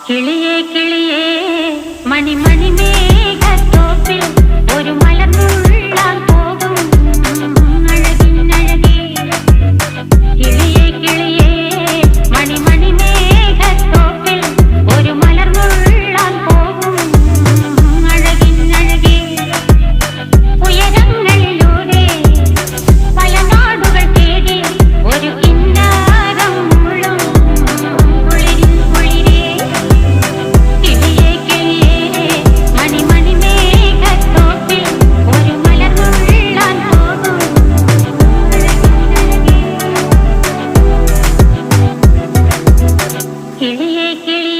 കിളിയേ കിളിയേ മണിമണി മേഘത്തോപ്പിൽ ഒരു മലർന്നുള്ളാൻ പോകും അഴകിനഴകേ. കിളിയേ കിളിയേ മണിമണി മേഘത്തോപ്പിൽ ഒരു മലർന്നുള്ളാൻ പോകും അഴകിനഴകേ. ഉയരങ്ങളിലൂടെ പല നാടുകൾ തേടി ഒരു കിന്നാരം മുള്ളും കുളിരിൻ കുളിരേ. കിളിയേ കിളിയേ മണിമണി മേഘത്തോപ്പിൽ ഒരു മലർന്നുള്ളാൻ പോകും അഴകിനഴകേ. കിളിയേ കിളിയേ